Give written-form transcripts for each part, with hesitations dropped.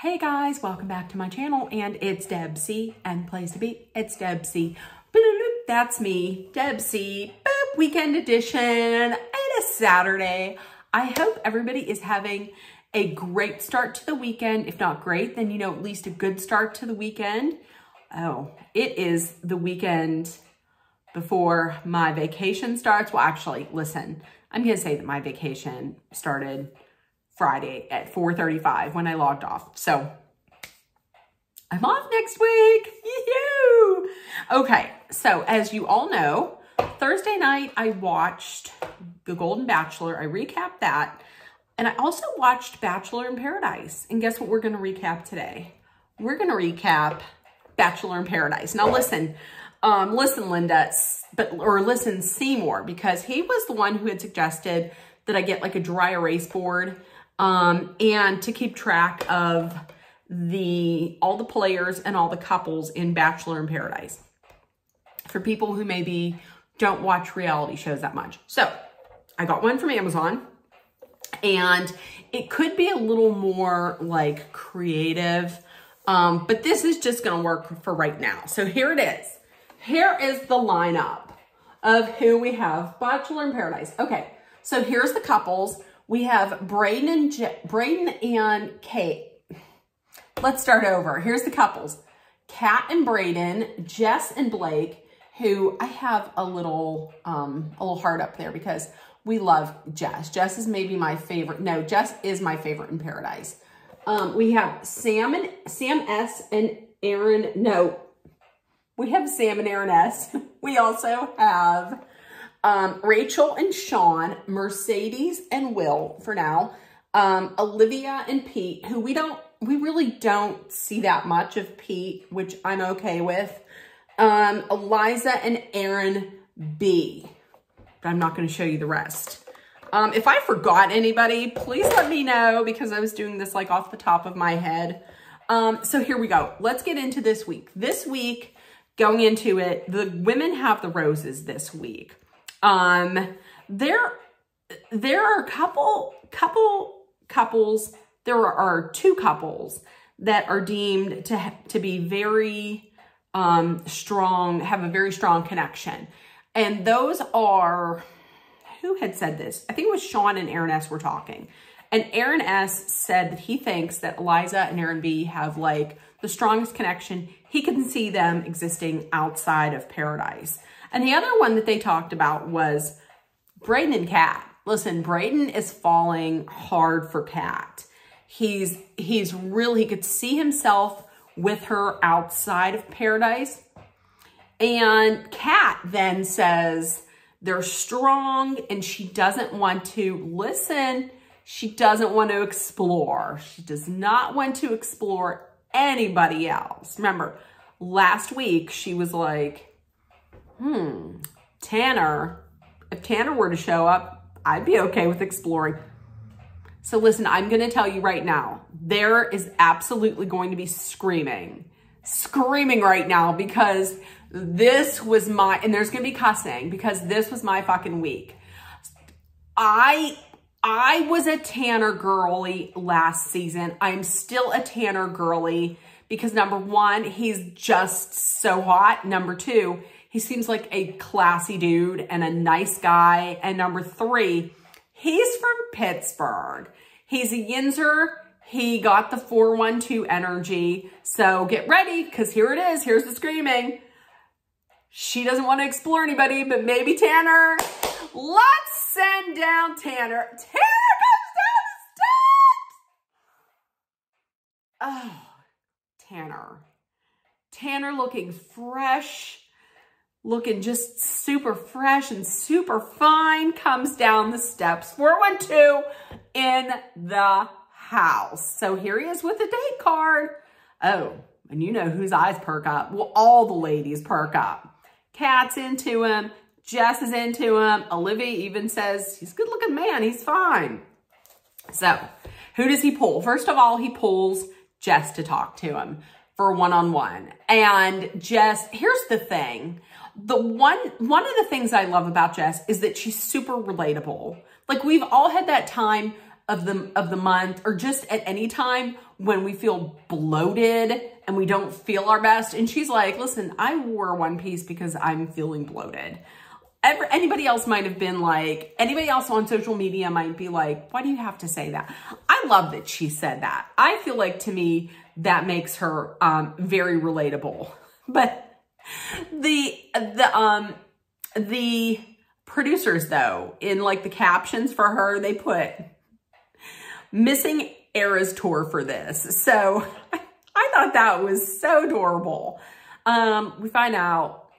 Hey guys, welcome back to my channel, and it's Debsy, and place to be, it's Debsy. Bloop, that's me, Debsy. Boop, weekend edition. It is Saturday. I hope everybody is having a great start to the weekend. If not great, then at least a good start to the weekend. Oh, it is the weekend before my vacation starts. Well, actually, listen, I'm gonna say that my vacation started Friday at 4:35 when I logged off. So I'm off next week. Yee-hoo! Okay, so as you all know, Thursday night I watched The Golden Bachelor. I recapped that. And I also watched Bachelor in Paradise. And guess what we're going to recap today? We're going to recap Bachelor in Paradise. Now listen, Linda, or listen Seymour, because he was the one who had suggested that I get like a dry erase board and to keep track of all the players and all the couples in Bachelor in Paradise for people who maybe don't watch reality shows that much. So I got one from Amazon, and it could be a little more like creative, but this is just going to work for right now. So here it is. Here is the lineup of who we have. Bachelor in Paradise. Okay, so here's the couples. We have Braden and Kate. Let's start over. Here's the couples. Kat and Braden, Jess and Blake, who I have a little heart up there because we love Jess. Jess is maybe my favorite. No, Jess is my favorite in Paradise. We have Sam S and Aaron. No, we have Sam and Aaron S. We also have Rachel and Sean, Mercedes and Will for now, Olivia and Pete, who we really don't see that much of Pete, which I'm okay with, Eliza and Aaron B. But I'm not going to show you the rest. If I forgot anybody, please let me know, because I was doing this like off the top of my head. So here we go. Let's get into this week. This week, going into it, the women have the roses this week. There are a couple couples. There are two couples that are deemed to be very strong, have a very strong connection. And those are, who had said this? I think it was Sean and Aaron S. were talking. And Aaron S. said that he thinks that Eliza and Aaron B. have like the strongest connection. He can see them existing outside of Paradise. And the other one that they talked about was Braden and Kat. Listen, Braden is falling hard for Kat. He could see himself with her outside of Paradise. And Kat then says they're strong and she doesn't want to listen. She doesn't want to explore. She does not want to explore anybody else. Remember, last week she was like, Tanner, if Tanner were to show up, I'd be okay with exploring. So listen, I'm going to tell you right now, there is absolutely going to be screaming right now, because this was and there's going to be cussing, because this was my fucking week. I was a Tanner girly last season. I'm still a Tanner girly because number one, he's just so hot. Number two, he seems like a classy dude and a nice guy. And number three, he's from Pittsburgh. He's a Yinzer. He got the 412 energy. So get ready, because here it is. Here's the screaming. She doesn't want to explore anybody, but maybe Tanner. Let's send down Tanner. Tanner comes down the steps. Oh, Tanner. Tanner looking fresh. Looking just super fresh and super fine, comes down the steps. 412 in the house. So here he is with a date card. Oh, and you know whose eyes perk up. Well, all the ladies perk up. Kat's into him. Jess is into him. Olivia even says, he's a good looking man. He's fine. So who does he pull? First of all, he pulls Jess to talk to him for one-on-one. And Jess, here's the thing. One of the things I love about Jess is that she's super relatable. Like, we've all had that time of the month, or just at any time when we feel bloated and we don't feel our best. And she's like, listen, I wore one piece because I'm feeling bloated. Anybody else might have been like, anybody else on social media might be like, why do you have to say that? I love that she said that. I feel like, to me, that makes her very relatable. But the producers, though, in like the captions for her, they put missing Eras tour for this. So I thought that was so adorable. We find out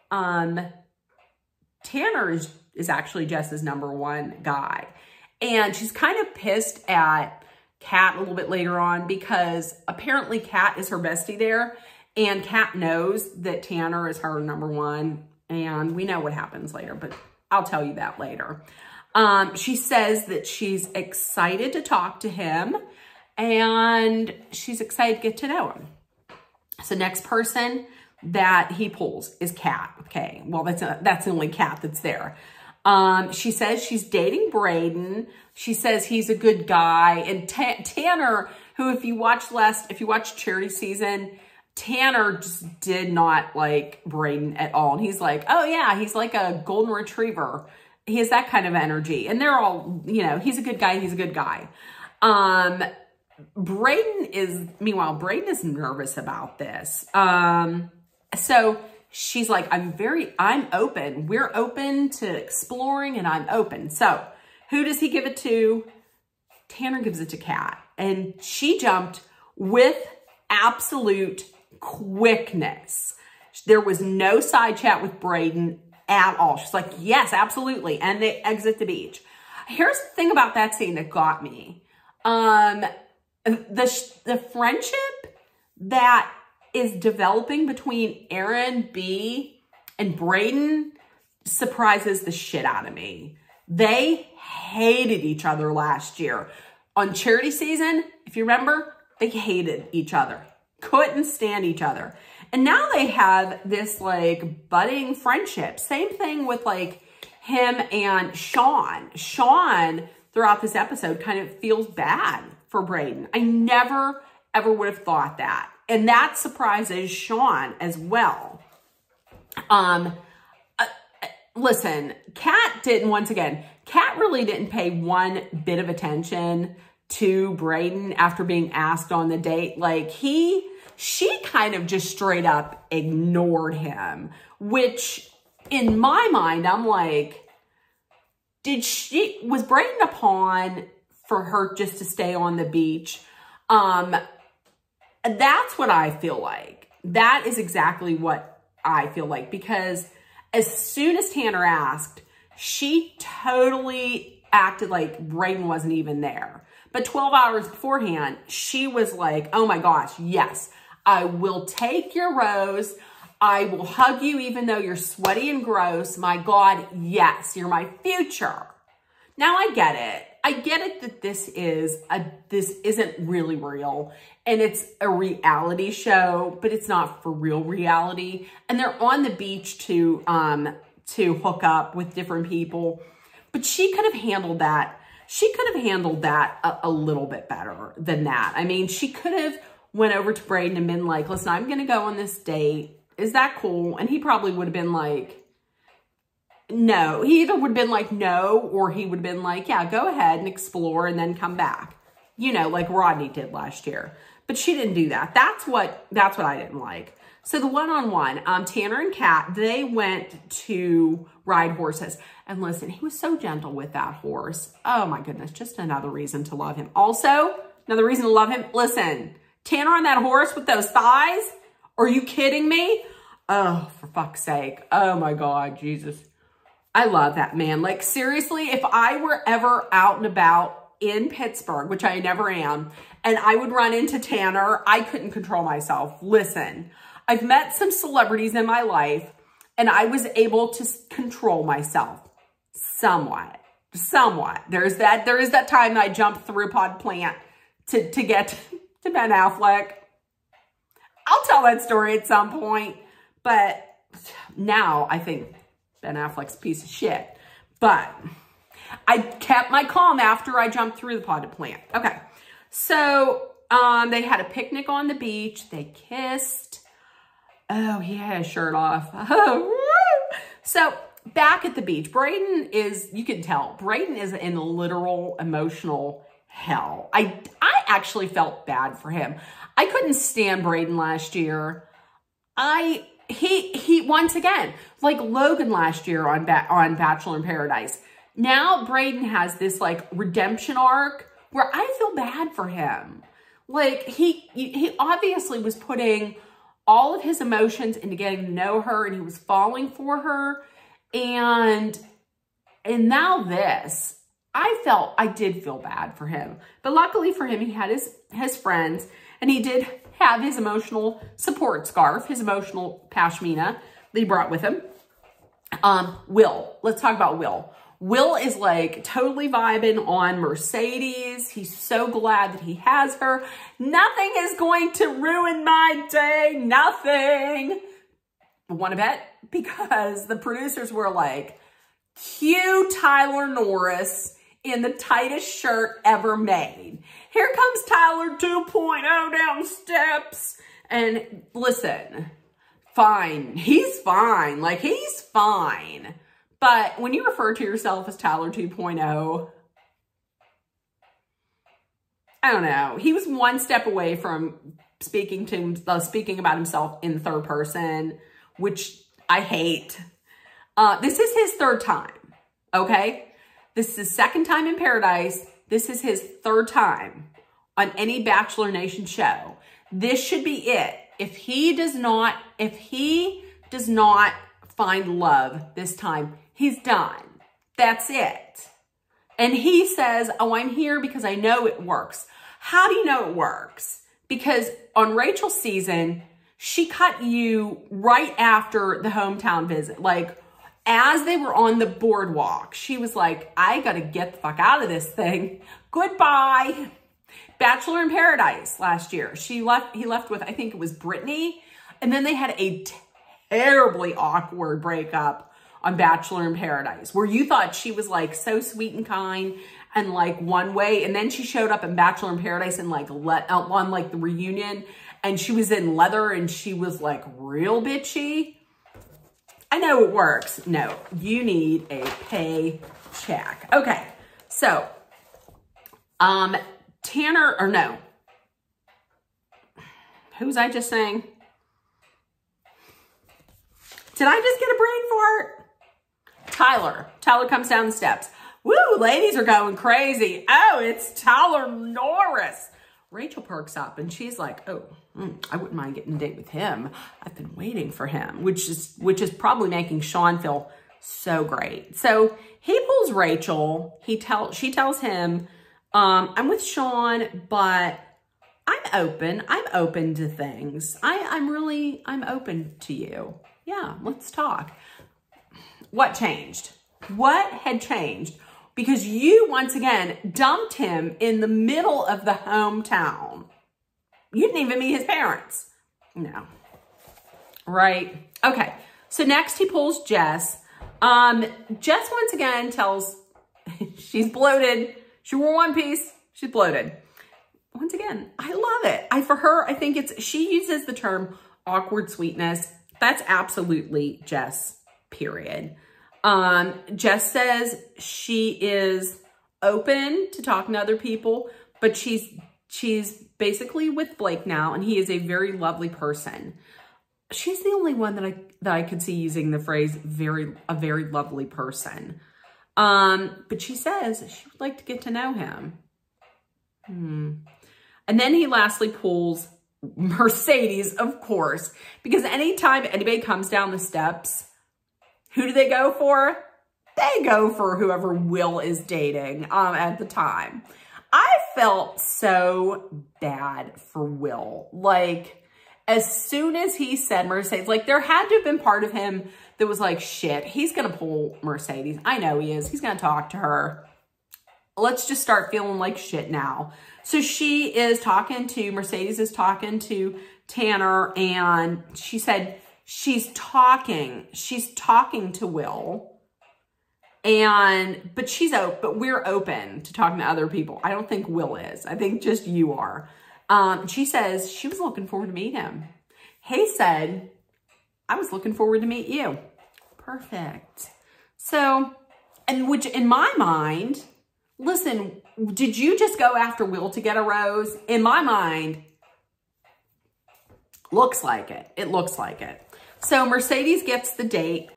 Tanner is actually Jess's #1 guy. And she's kind of pissed at Kat a little bit later on because apparently Kat is her bestie there. And Kat knows that Tanner is her #1. And we know what happens later, but I'll tell you that later. She says that she's excited to talk to him and she's excited to get to know him. So next person that he pulls is Kat. Okay, well, that's the only Kat that's there. She says she's dating Braden. She says he's a good guy. And Tanner, who if you watch Charity Season, Tanner just did not like Braden at all. And he's like, oh yeah, he's like a golden retriever. He has that kind of energy. And they're all, you know, he's a good guy. He's a good guy. Meanwhile, Braden is nervous about this. So she's like, I'm open. We're open to exploring and I'm open. So who does he give it to? Tanner gives it to Kat. And she jumped with absolute quickness. There was no side chat with Braden at all. She's like, yes, absolutely. And they exit the beach. Here's the thing about that scene that got me. The friendship that is developing between Aaron B and Braden surprises the shit out of me. They hated each other last year. On Charity Season, if you remember, they hated each other. Couldn't stand each other. And now they have this like budding friendship. Same thing with like him and Sean. Sean, throughout this episode, kind of feels bad for Braden. I never, ever would have thought that. And that surprises Sean as well. Listen, Kat really didn't pay one bit of attention to Braden after being asked on the date. Like she kind of just straight up ignored him, which in my mind, I'm like, was Braden a pawn for her just to stay on the beach? That's what I feel like. That is exactly what I feel like, because as soon as Tanner asked, she totally acted like Braden wasn't even there. But 12 hours beforehand, she was like, oh my gosh, yes, I will take your rose. I will hug you even though you're sweaty and gross. My God, yes, you're my future. Now I get it. I get it that this isn't really real and it's a reality show, but it's not for real reality. And they're on the beach to hook up with different people. But she could have handled that. She could have handled that a little bit better than that. I mean, she could have went over to Braden and been like, listen, I'm going to go on this date. Is that cool? And he probably would have been like, no. He either would have been like, no, or he would have been like, yeah, go ahead and explore and then come back. You know, like Rodney did last year. But she didn't do that. That's what I didn't like. So the one-on-one, Tanner and Kat, they went to ride horses. And listen, he was so gentle with that horse. Oh my goodness, just another reason to love him. Also, another reason to love him. Listen, Tanner on that horse with those thighs? Are you kidding me? Oh, for fuck's sake. Oh my God, Jesus. I love that man. Like seriously, if I were ever out and about in Pittsburgh, which I never am, and I would run into Tanner, I couldn't control myself. Listen, I've met some celebrities in my life and I was able to control myself somewhat. There is that time that I jumped through a pod plant to get to Ben Affleck. I'll tell that story at some point, but now I think Ben Affleck's a piece of shit. But I kept my calm after I jumped through the potted plant. Okay, so they had a picnic on the beach. They kissed. Oh, he had his shirt off. So back at the beach, Braden is, you can tell, Braden is in literal emotional hell. I actually felt bad for him. I couldn't stand Braden last year. He once again, like Logan last year on Bachelor in Paradise. Now Braden has this like redemption arc where I feel bad for him. Like he obviously was putting all of his emotions into getting to know her, and he was falling for her. And now this, I did feel bad for him. But luckily for him, he had his friends, and he did have his emotional support scarf, his emotional pashmina that he brought with him. Will, let's talk about Will. Will is like totally vibing on Mercedes. He's so glad that he has her. Nothing is going to ruin my day. Nothing. Want to bet? Because the producers were like, cue Tyler Norris in the tightest shirt ever made. Here comes Tyler 2.0 down the steps. And listen, fine. He's fine. Like, he's fine. But when you refer to yourself as Tyler 2.0, I don't know. He was one step away from speaking about himself in third person, which I hate. This is his third time, okay? This is his second time in Paradise. This is his third time on any Bachelor Nation show. This should be it. If he does not find love this time, he's done. That's it. And he says, oh, I'm here because I know it works. How do you know it works? Because on Rachel's season, she cut you right after the hometown visit. Like, as they were on the boardwalk, she was like, I gotta get the fuck out of this thing. Goodbye. Bachelor in Paradise last year. He left with, I think it was Brittany. And then they had a terribly awkward breakup on Bachelor in Paradise, where you thought she was like so sweet and kind and like one way. And then she showed up in Bachelor in Paradise and like on like the reunion, and she was in leather and she was like real bitchy. I know it works. No, you need a paycheck. Okay. So, Tanner, or no, who was I just saying? Did I just get a brain fart? Tyler comes down the steps. Woo, ladies are going crazy. Oh, it's Tyler Norris. Rachel perks up and she's like, oh, I wouldn't mind getting a date with him. I've been waiting for him, which is probably making Sean feel so great. So he pulls Rachel. She tells him, I'm with Sean, but I'm open. I'm open to things. I'm open to you. Yeah, let's talk. What changed? What had changed? Because you, once again, dumped him in the middle of the hometown. You didn't even meet his parents. No. Right? Okay. So next he pulls Jess. Jess, once again, tells she's bloated. She wore one piece. She's bloated. Once again, I love it. For her, I think she uses the term awkward sweetness. That's absolutely Jess, period. Jess says she is open to talking to other people, but she's basically with Blake now, and he is a very lovely person. She's the only one that I could see using the phrase a very lovely person. But she says she would like to get to know him. And then he lastly pulls Mercedes, of course, because anytime anybody comes down the steps, who do they go for? They go for whoever Will is dating at the time. I felt so bad for Will. Like, as soon as he said Mercedes, like, there had to have been part of him that was like, shit, he's going to pull Mercedes. I know he is. He's going to talk to her. Let's just start feeling like shit now. So Mercedes is talking to Tanner, and she said she's talking to Will, but we're open to talking to other people. I don't think Will is. I think just you are. She says she was looking forward to meet him. He said, I was looking forward to meet you. Perfect. So, and which in my mind, listen, did you just go after Will to get a rose? In my mind, looks like it. It looks like it. So Mercedes gets the date.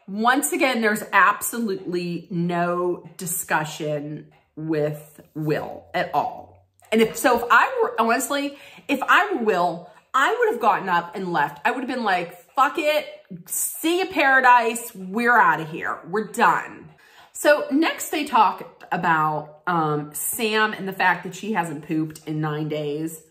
Once again, there's absolutely no discussion with Will at all. And if I were, honestly, if I were Will, I would have gotten up and left. I would have been like, fuck it. See you paradise. We're out of here. We're done. So next they talk about Sam and the fact that she hasn't pooped in 9 days.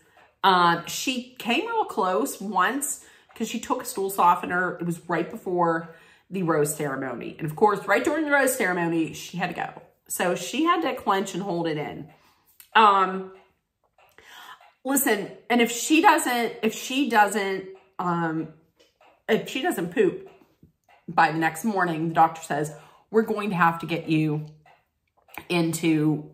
She came real close once because she took a stool softener. It was right before the rose ceremony. And of course, right during the rose ceremony, she had to go. So she had to clench and hold it in. Listen, and if she doesn't poop by the next morning, the doctor says, we're going to have to get you into,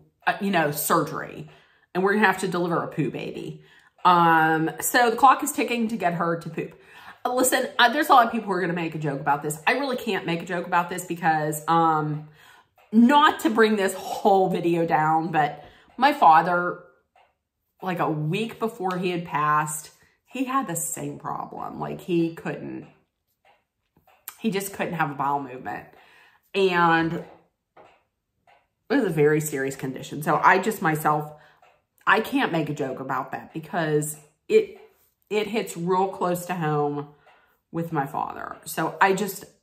surgery, and we're going to have to deliver a poo baby. So the clock is ticking to get her to poop. Listen, there's a lot of people who are going to make a joke about this. I really can't make a joke about this because, not to bring this whole video down, but my father, like a week before he had passed, he had the same problem. Like he just couldn't have a bowel movement. And it was a very serious condition. So I can't make a joke about that because it hits real close to home with my father. So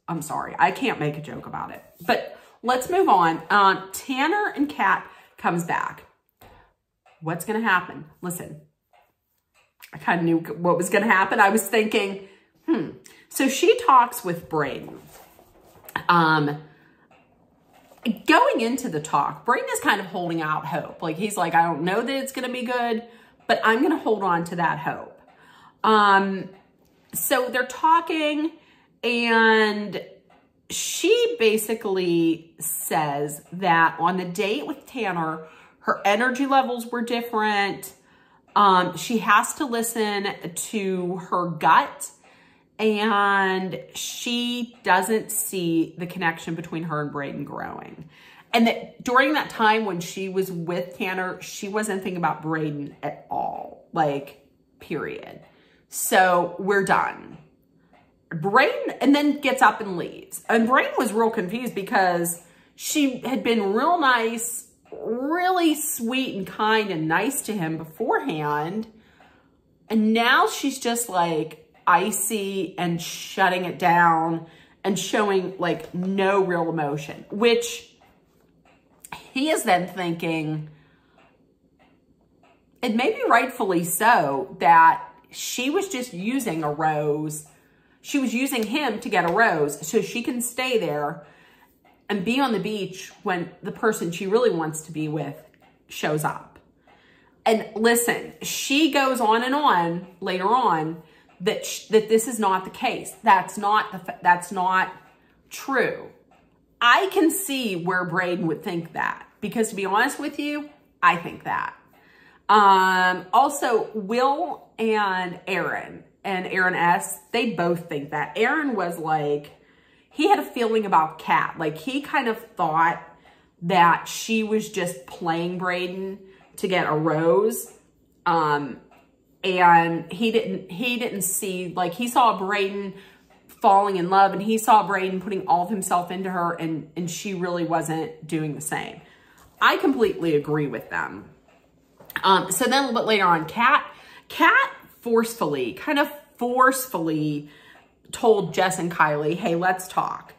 I'm sorry. I can't make a joke about it. But let's move on. Tanner and Kat comes back. What's going to happen? Listen, I kind of knew what was going to happen. I was thinking, So she talks with Braden. Going into the talk, Braden is kind of holding out hope. Like he's like, I don't know that it's going to be good, but I'm going to hold on to that hope. So they're talking and she basically says that on the date with Tanner, her energy levels were different. She has to listen to her gut, and she doesn't see the connection between her and Braden growing. And that during that time when she was with Tanner, she wasn't thinking about Braden at all, like, period. So we're done. Braden, and then gets up and leaves. And Braden was real confused because she had been real nice, really sweet and kind and nice to him beforehand. And now she's just like icy and shutting it down and showing like no real emotion, which he is then thinking, and maybe rightfully so, that she was just using a rose. She was using him to get a rose so she can stay there and be on the beach when the person she really wants to be with shows up. And listen, she goes on and on later on that this is not the case. That's not true. I can see where Braden would think that, because to be honest with you, I think that. Also, Will and Aaron S., they both think that. Aaron was like, he had a feeling about Kat. Like, he kind of thought that she was just playing Braden to get a rose. And he didn't see, like, he saw Braden falling in love, and he saw Braden putting all of himself into her, and she really wasn't doing the same. I completely agree with them. So then a little bit later on, Kat kind of forcefully told Jess and Kylie, hey, let's talk.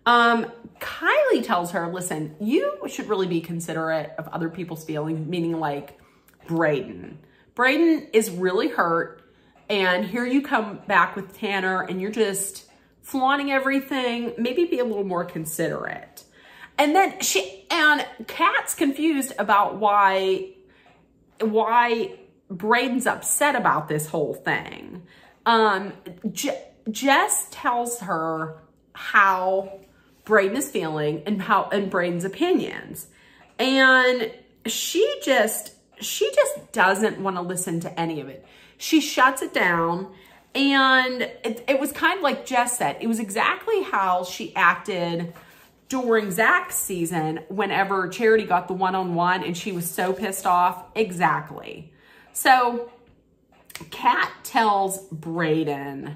Kylie tells her, listen, you should really be considerate of other people's feelings, meaning like Braden. Braden is really hurt, and here you come back with Tanner, and you're just flaunting everything. Maybe be a little more considerate. And then Kat's confused about why Braden's upset about this whole thing. Jess tells her how Braden is feeling and Braden's opinions. And she she just doesn't want to listen to any of it. She shuts it down. And it was kind of like Jess said, it was exactly how she acted during Zach's season whenever Charity got the one-on-one and she was so pissed off. Exactly. So Kat talks to Brayden.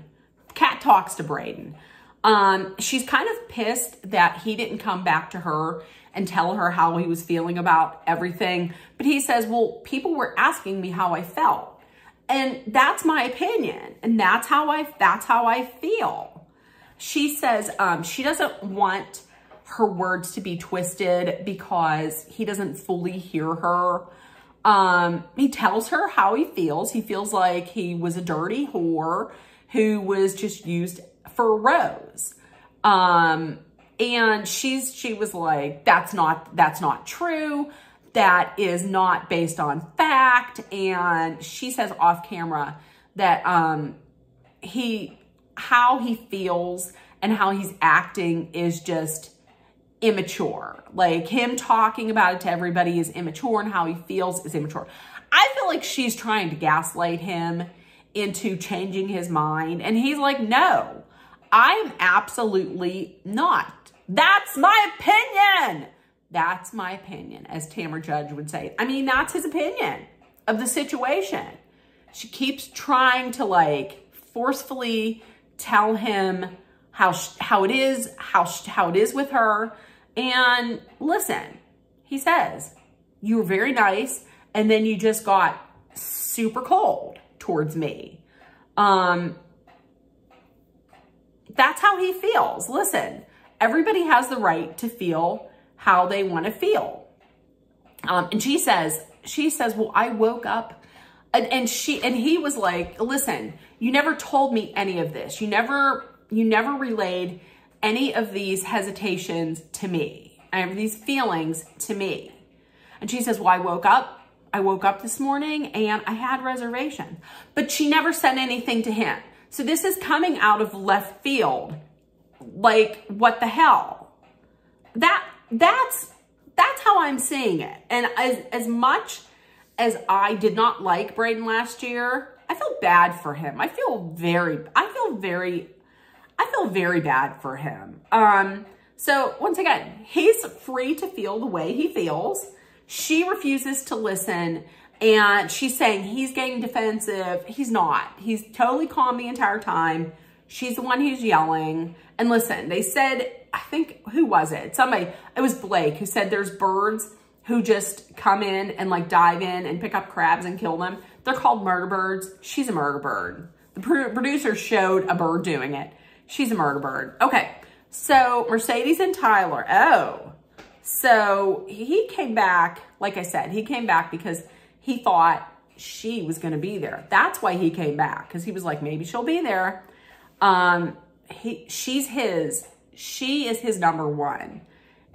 She's kind of pissed that he didn't come back to her and tell her how he was feeling about everything. But he says, well, people were asking me how I felt. And that's my opinion. And that's how I feel. She says she doesn't want her words to be twisted because he doesn't fully hear her. He tells her how he feels. He feels like he was a dirty whore who was just used for a rose. And she was like, that's not true. That is not based on fact. And she says off camera that how he feels and how he's acting is just immature. Like him talking about it to everybody is immature and how he feels is immature. I feel like she's trying to gaslight him into changing his mind. And he's like, no, I'm absolutely not. That's my opinion. That's my opinion, as Tamara Judge would say. I mean, that's his opinion of the situation. She keeps trying to like forcefully tell him how it is with her. And listen, he says, you were very nice, and then you just got super cold towards me. That's how he feels. Listen, everybody has the right to feel how they want to feel. And she says, well, I woke up and he was like, listen, you never told me any of this. You never relayed any of these hesitations to me. I have these feelings to me. And she says, well, I woke up this morning and I had reservations, but she never said anything to him. So this is coming out of left field. Like, what the hell? That's how I'm seeing it. And as much as I did not like Brayden last year, I feel bad for him. I feel very bad for him. So once again, he's free to feel the way he feels. She refuses to listen, and she's saying he's getting defensive. He's not. He's totally calm the entire time. She's the one who's yelling. And listen, they said, I think, who was it? Somebody, it was Blake, who said there's birds who just come in and like dive in and pick up crabs and kill them. They're called murder birds. She's a murder bird. The producer showed a bird doing it. She's a murder bird. Okay, so Mercedes and Tyler. Oh, so he came back, like I said, he came back because he thought she was going to be there. That's why he came back, because he was like, maybe she'll be there. She is his number one,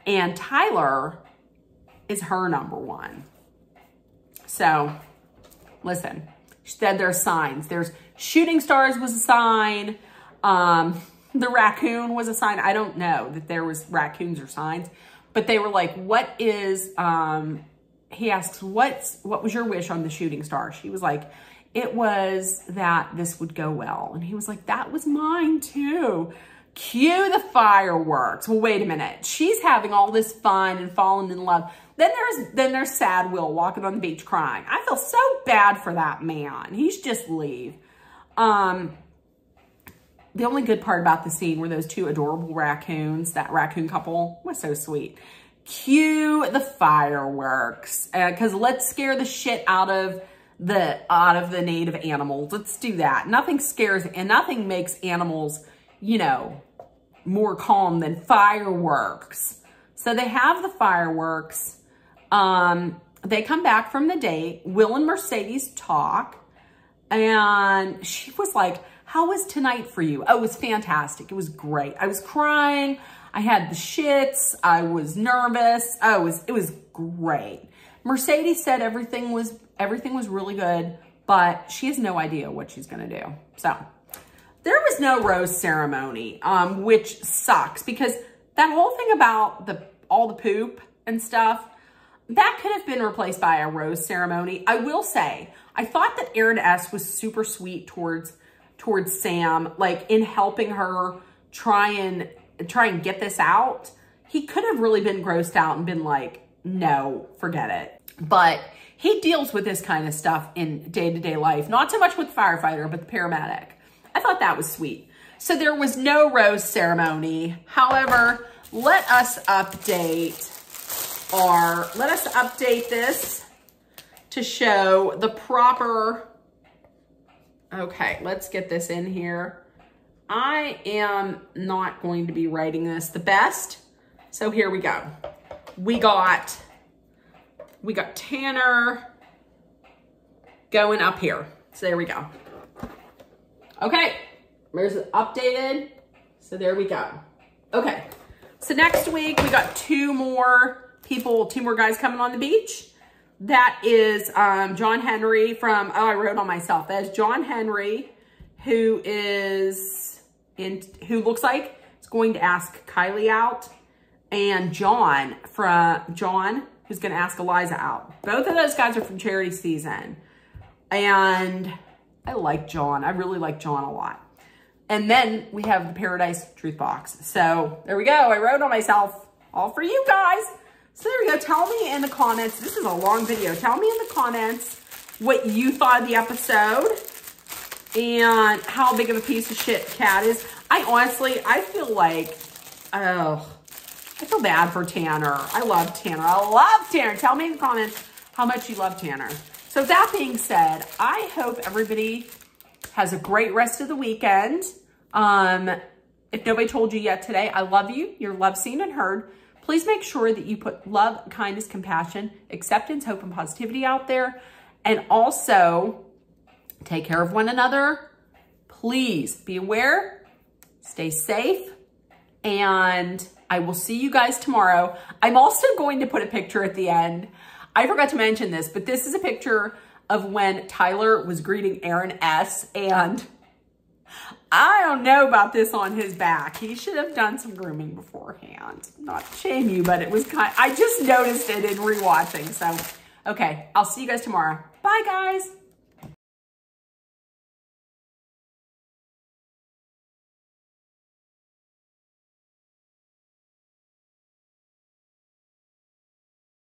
and Tyler is her number one. So listen, she said there's signs. There's shooting stars was a sign. The raccoon was a sign. I don't know that there was raccoons or signs, but they were like, what is, he asks, what was your wish on the shooting star? She was like, it was that this would go well. And he was like, that was mine too. Cue the fireworks. Well, wait a minute. She's having all this fun and falling in love. Then there's sad Will walking on the beach crying. I feel so bad for that man. He should just leave. The only good part about the scene were those two adorable raccoons. That raccoon couple was so sweet. Cue the fireworks, because let's scare the shit out of the native animals. Let's do that. Nothing scares and nothing makes animals, you know, more calm than fireworks. So they have the fireworks. They come back from the date. Will and Mercedes talk, and she was like, how was tonight for you? Oh, it was fantastic. It was great. I was crying. I had the shits. I was nervous. Oh, it was great. Mercedes said everything was really good, but she has no idea what she's going to do. So there was no rose ceremony, which sucks, because that whole thing about all the poop and stuff, that could have been replaced by a rose ceremony. I will say, I thought that Aaron S. was super sweet towards Sam, like in helping her try and get this out. He could have really been grossed out and been like, no, forget it. But he deals with this kind of stuff in day-to-day life, not so much with the firefighter, but the paramedic. I thought that was sweet. So there was no rose ceremony. However, let us update this to show the proper, okay, let's get this in here. I am not going to be writing this the best. So here we go. We got Tanner going up here. So there we go. Okay, there's it updated. So there we go. Okay, so next week we got two more guys coming on the beach. That is John Henry from, oh, I wrote on myself. That is John Henry, who looks like is going to ask Kylie out, and John, who's going to ask Eliza out. Both of those guys are from charity season. And I like John. I really like John a lot. And then we have the Paradise Truth Box. So there we go. I wrote on myself, all for you guys. So there we go. Tell me in the comments. This is a long video. Tell me in the comments what you thought of the episode and how big of a piece of shit Kat is. I feel like, oh, I feel bad for Tanner. I love Tanner. I love Tanner. Tell me in the comments how much you love Tanner. So that being said, I hope everybody has a great rest of the weekend. If nobody told you yet today, I love you. You're loved, seen, and heard. Please make sure that you put love, kindness, compassion, acceptance, hope, and positivity out there. And also, take care of one another. Please be aware, stay safe, and I will see you guys tomorrow. I'm also going to put a picture at the end. I forgot to mention this, but this is a picture of when Tyler was greeting Aaron S. And I don't know about this on his back. He should have done some grooming beforehand. Not to shame you, but it was I just noticed it in rewatching. So, okay, I'll see you guys tomorrow. Bye, guys.